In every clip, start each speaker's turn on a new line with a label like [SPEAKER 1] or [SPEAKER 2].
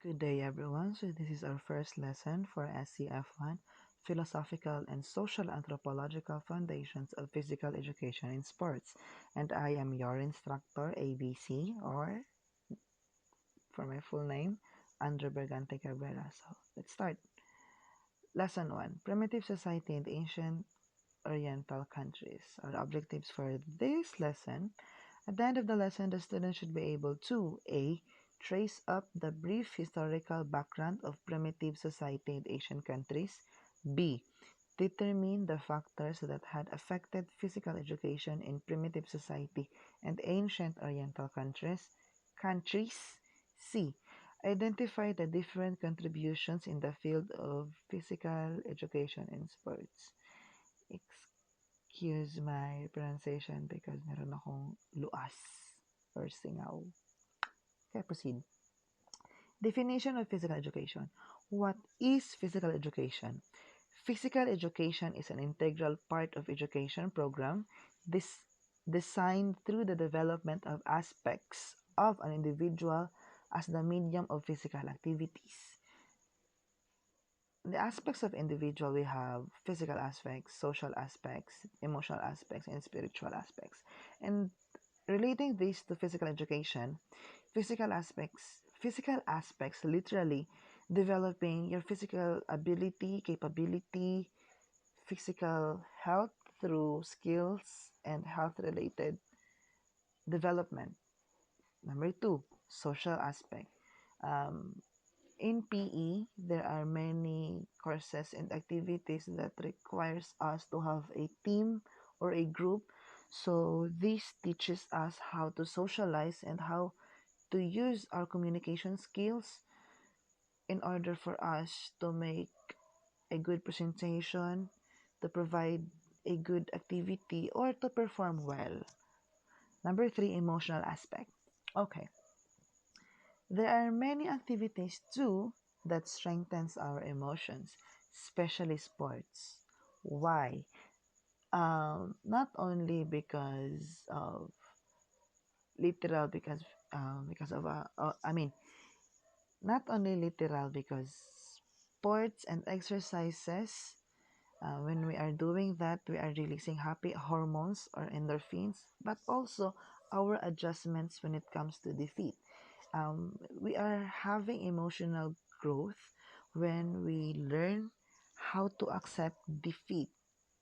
[SPEAKER 1] Good day, everyone. So, this is our first lesson for SCF1 Philosophical and Social Anthropological Foundations of Physical Education in Sports. And I am your instructor, ABC, or for my full name, Andre Bergante Cabrera. So, let's start. Lesson 1 Primitive Society in the Ancient Oriental Countries. Our objectives for this lesson: at the end of the lesson, the student should be able to A. Trace up the brief historical background of primitive society in Asian countries. B. Determine the factors that had affected physical education in primitive society and ancient Oriental countries. C. Identify the different contributions in the field of physical education in sports. Excuse my pronunciation because meron akong luas or singaw. Okay, proceed. Definition of physical education. What is physical education? Physical education is an integral part of education program this designed through the development of aspects of an individual as the medium of physical activities. The aspects of individual, we have physical aspects, social aspects, emotional aspects, and spiritual aspects. And relating this to physical education, physical aspects literally developing your physical ability, capability, physical health through skills and health related development. Number two, social aspect. Um, in PE, there are many courses and activities that requires us to have a team or a group. So this teaches us how to socialize and how to use our communication skills in order for us to make a good presentation, to provide a good activity, or to perform well. Number three, emotional aspect. Okay. There are many activities too that strengthens our emotions, especially sports. Why? Not only because of literal, because of I mean, not only literal because sports and exercises. When we are doing that, we are releasing happy hormones or endorphins, but also our adjustments when it comes to defeat. We are having emotional growth when we learn how to accept defeat.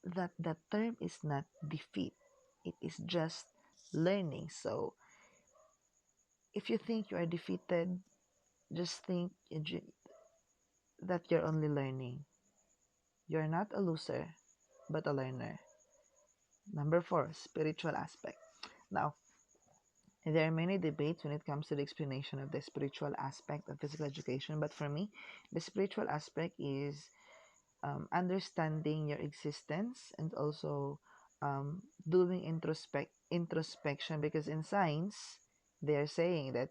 [SPEAKER 1] That the term is not defeat, it is just learning. So, if you think you are defeated, just think that you're only learning. You're not a loser, but a learner. Number four, spiritual aspect. Now, there are many debates when it comes to the explanation of the spiritual aspect of physical education, but for me, the spiritual aspect is understanding your existence and also doing introspection, because in science, they are saying that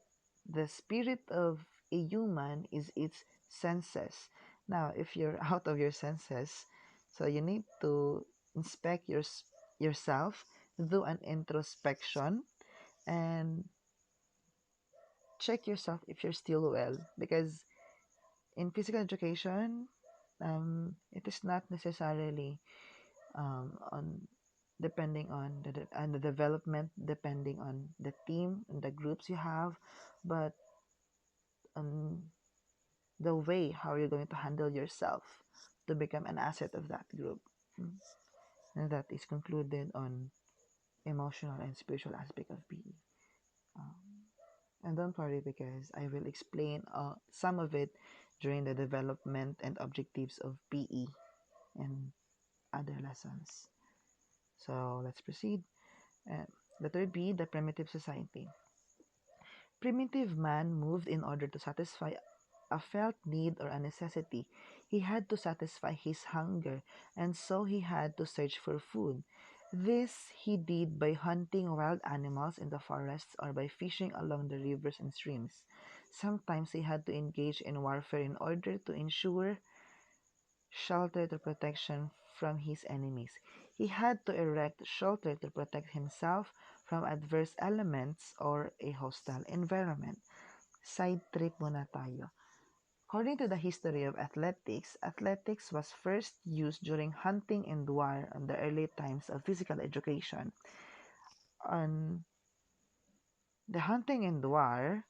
[SPEAKER 1] the spirit of a human is its senses. Now, if you're out of your senses, so you need to inspect yourself, do an introspection, and check yourself if you're still well, because in physical education, it is not necessarily on depending on the development, depending on the team and the groups you have, but on the way how you're going to handle yourself to become an asset of that group. Mm. And that is concluded on emotional and spiritual aspect of PE. Um, and don't worry, because I will explain some of it during the development and objectives of PE and other lessons. So let's proceed. Uh, Letter B, the primitive society. Primitive man moved in order to satisfy a felt need or a necessity. He had to satisfy his hunger, and so he had to search for food. This he did by hunting wild animals in the forests or by fishing along the rivers and streams. Sometimes he had to engage in warfare in order to ensure shelter to protection from his enemies. He had to erect shelter to protect himself from adverse elements or a hostile environment. Side trip muna tayo. According to the history of athletics, athletics was first used during hunting and war in the early times of physical education. On the hunting and war,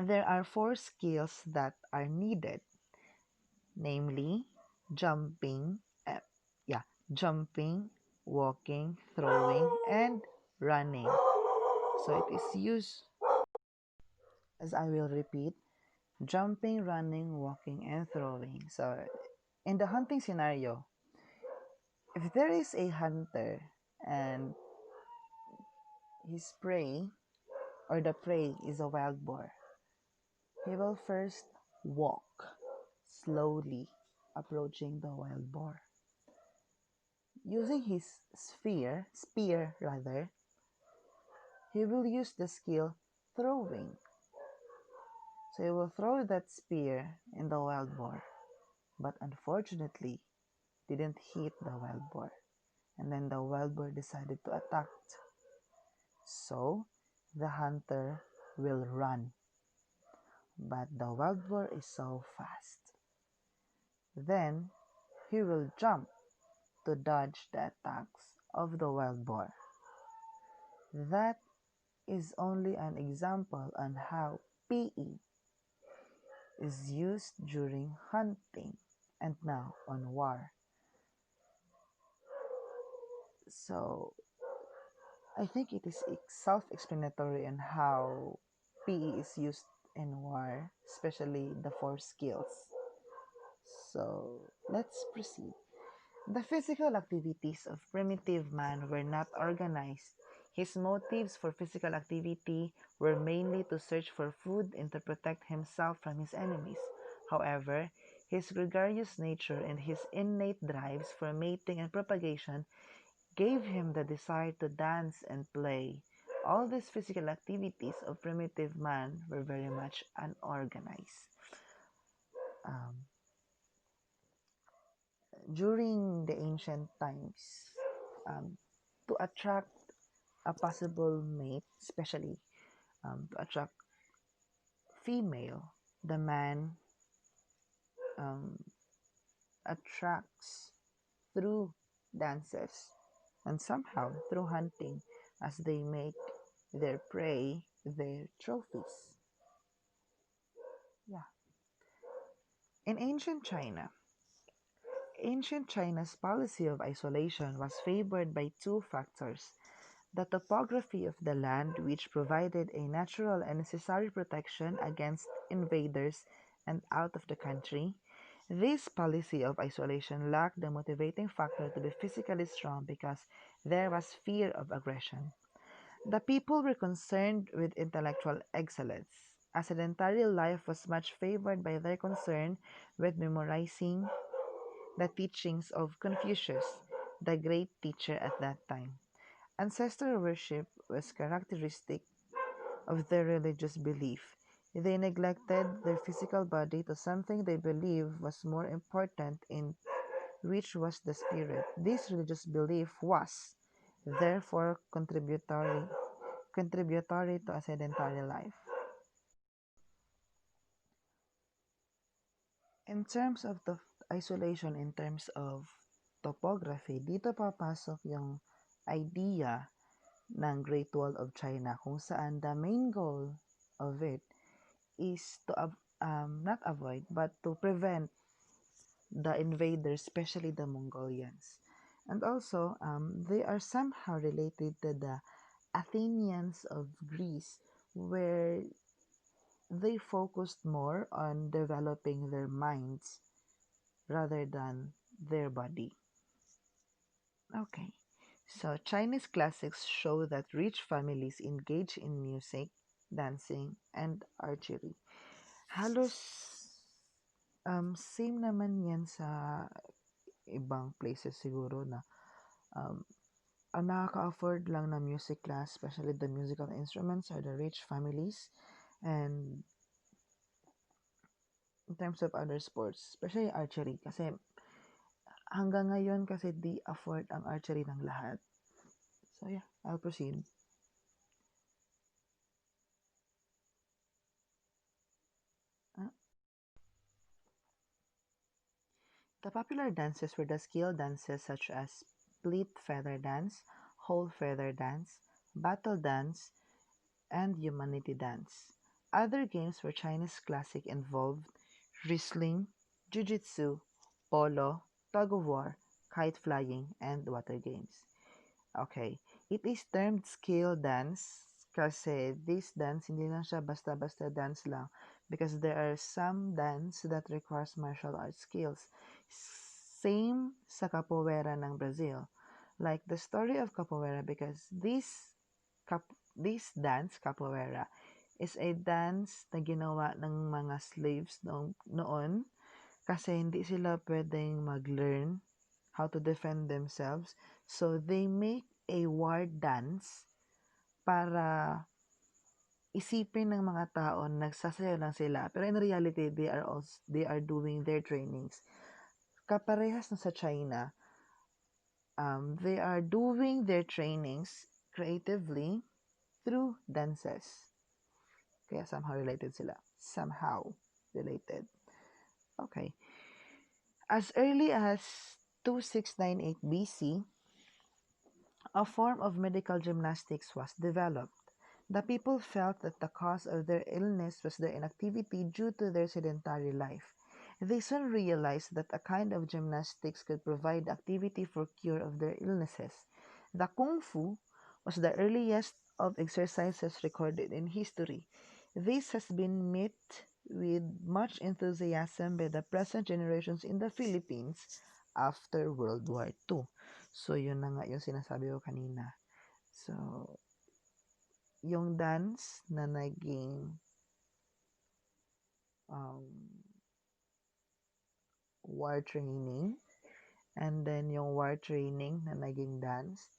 [SPEAKER 1] there are four skills that are needed, namely jumping, uh, yeah, jumping, walking, throwing, and running. So it is used, as I will repeat, jumping, running, walking, and throwing. So in the hunting scenario, if there is a hunter and his prey or the prey is a wild boar, he will first walk slowly approaching the wild boar. Using his spear rather, he will use the skill throwing. So he will throw that spear in the wild boar, but unfortunately didn't hit the wild boar. And then the wild boar decided to attack. So the hunter will run, but the wild boar is so fast. Then he will jump to dodge the attacks of the wild boar. That is only an example on how PE is used during hunting and now on war. So I think it is self-explanatory on how PE is used in war, especially the four skills. So let's proceed. The physical activities of primitive man were not organized. His motives for physical activity were mainly to search for food and to protect himself from his enemies. However, his gregarious nature and his innate drives for mating and propagation gave him the desire to dance and play. All these physical activities of primitive man were very much unorganized. Um, During the ancient times, um, to attract a possible mate, especially to attract female, the man um, attracts through dances and somehow through hunting as they make their prey their trophies. Yeah. In ancient China's policy of isolation was favored by two factors: the topography of the land, which provided a natural and necessary protection against invaders and out of the country. This policy of isolation lacked the motivating factor to be physically strong because there was fear of aggression. The people were concerned with intellectual excellence. A sedentary life was much favored by their concern with memorizing the teachings of Confucius, the great teacher at that time. Ancestor worship was characteristic of their religious belief. They neglected their physical body to something they believed was more important, in which was the spirit. This religious belief was, therefore, contributory to a sedentary life. In terms of the isolation, in terms of topography, dito papasok yung idea ng Great Wall of China kung saan the main goal of it is to not avoid but to prevent the invaders, especially the Mongolians. And also, they are somehow related to the Athenians of Greece, where they focused more on developing their minds rather than their body. Okay, so Chinese classics show that rich families engage in music, dancing, and archery. Halos same naman yan sa ibang places siguro na um, ang nakaka-afford lang na music class, especially the musical instruments, are the rich families. And in terms of other sports, especially archery, kasi hanggang ngayon kasi di afford ang archery ng lahat. So yeah, I'll proceed. The popular dances were the skill dances such as split feather dance, whole feather dance, battle dance, and humanity dance. Other games were Chinese classic involved wrestling, jiu-jitsu, polo, tug of war, kite flying, and water games. Okay, it is termed skill dance kasi this dance hindi lang siya basta-basta dance lang because there are some dance that requires martial arts skills. Same sa capoeira ng Brazil. Like the story of capoeira because this dance capoeira is a dance na ginawa ng mga slaves noon kasi hindi sila pwedeng mag-learn how to defend themselves. So, they make a war dance para isipin ng mga tao na nagsasayaw lang sila. Pero in reality, they are doing their trainings. Kaparehas na sa China, they are doing their trainings creatively through dances. Kaya somehow related sila. Somehow related. Okay. As early as 2698 BC, a form of medical gymnastics was developed. The people felt that the cause of their illness was their inactivity due to their sedentary life. They soon realized that a kind of gymnastics could provide activity for cure of their illnesses. The Kung Fu was the earliest of exercises recorded in history. This has been met with much enthusiasm by the present generations in the Philippines after World War II. So, yun na nga yung sinasabi ko kanina. So, yung dance na naging um, war training and then yung war training na naging dance,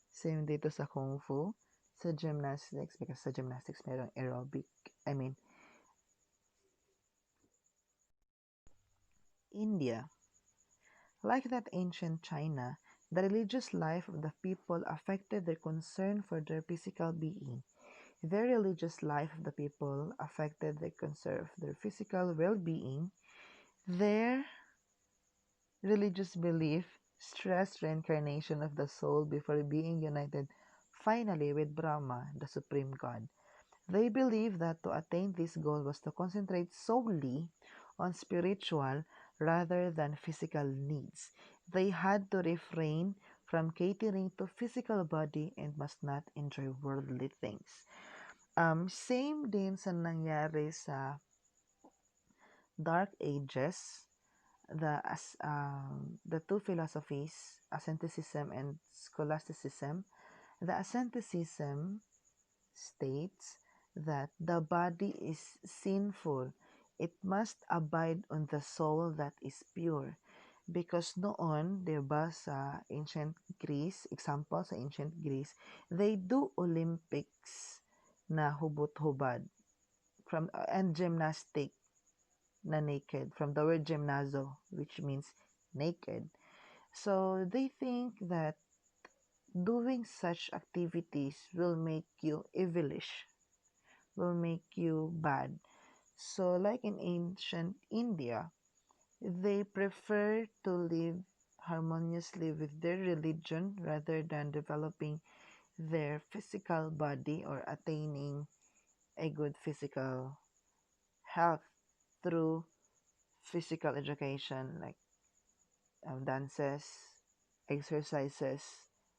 [SPEAKER 1] same dito sa Kung Fu, sa gymnastics, because sa gymnastics merong aerobic, India. Like that ancient China, the religious life of the people affected their concern for their physical being. Their religious life of the people affected their concern for their physical well-being. Their religious belief stressed reincarnation of the soul before being united finally with Brahma, the supreme god. They believed that to attain this goal was to concentrate solely on spiritual rather than physical needs. They had to refrain from catering to physical body and must not enjoy worldly things. Same din sa nangyari sa Dark Ages, the two philosophies, asceticism and scholasticism. The asceticism states that the body is sinful. It must abide on the soul that is pure. Because noon, diba, sa ancient Greece, example sa ancient Greece, they do Olympics na hubot-hubad and gymnastic na naked from the word gymnazo, which means naked. So they think that doing such activities will make you evilish, will make you bad. So like in ancient India, they prefer to live harmoniously with their religion rather than developing their physical body or attaining a good physical health through physical education like dances, exercises,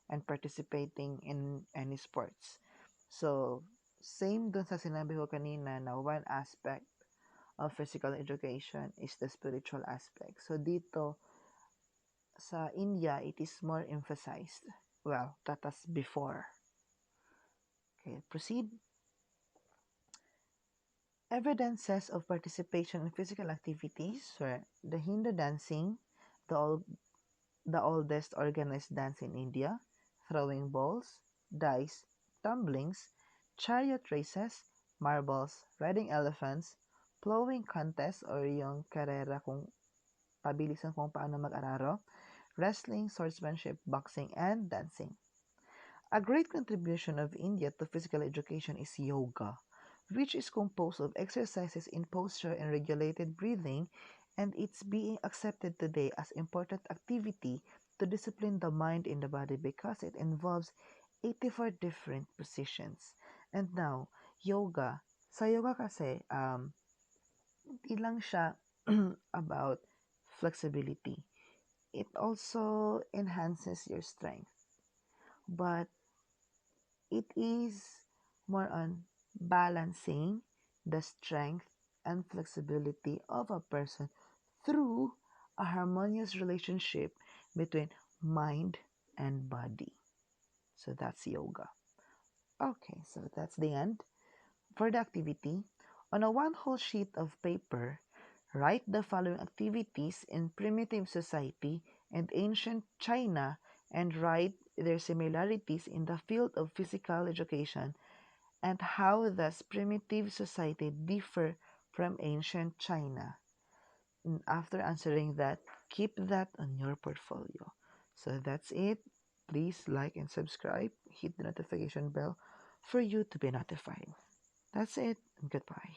[SPEAKER 1] and participating in any sports. So, same dun sa sinabi ko kanina na one aspect of physical education is the spiritual aspect. So, dito sa India, it is more emphasized. Well, that was before. Okay, proceed. Evidences of participation in physical activities were the Hindu dancing, the oldest organized dance in India, throwing balls, dice, tumblings, chariot races, marbles, riding elephants, plowing contest or yung karera kung pabilisan kung paano mag-araro, wrestling, swordsmanship, boxing, and dancing. A great contribution of India to physical education is yoga, which is composed of exercises in posture and regulated breathing and it's being accepted today as important activity to discipline the mind and the body because it involves 84 different positions. And now, yoga. Sa yoga kasi, hindi lang siya about flexibility. It also enhances your strength, but it is more on balancing the strength and flexibility of a person through a harmonious relationship between mind and body. So that's yoga. Okay, so that's the end. For the activity, on a one whole sheet of paper, write the following activities in primitive society and ancient China and write their similarities in the field of physical education and how does primitive society differ from ancient China. And after answering that, keep that on your portfolio. So that's it. Please like and subscribe. Hit the notification bell for you to be notified. That's it. And goodbye.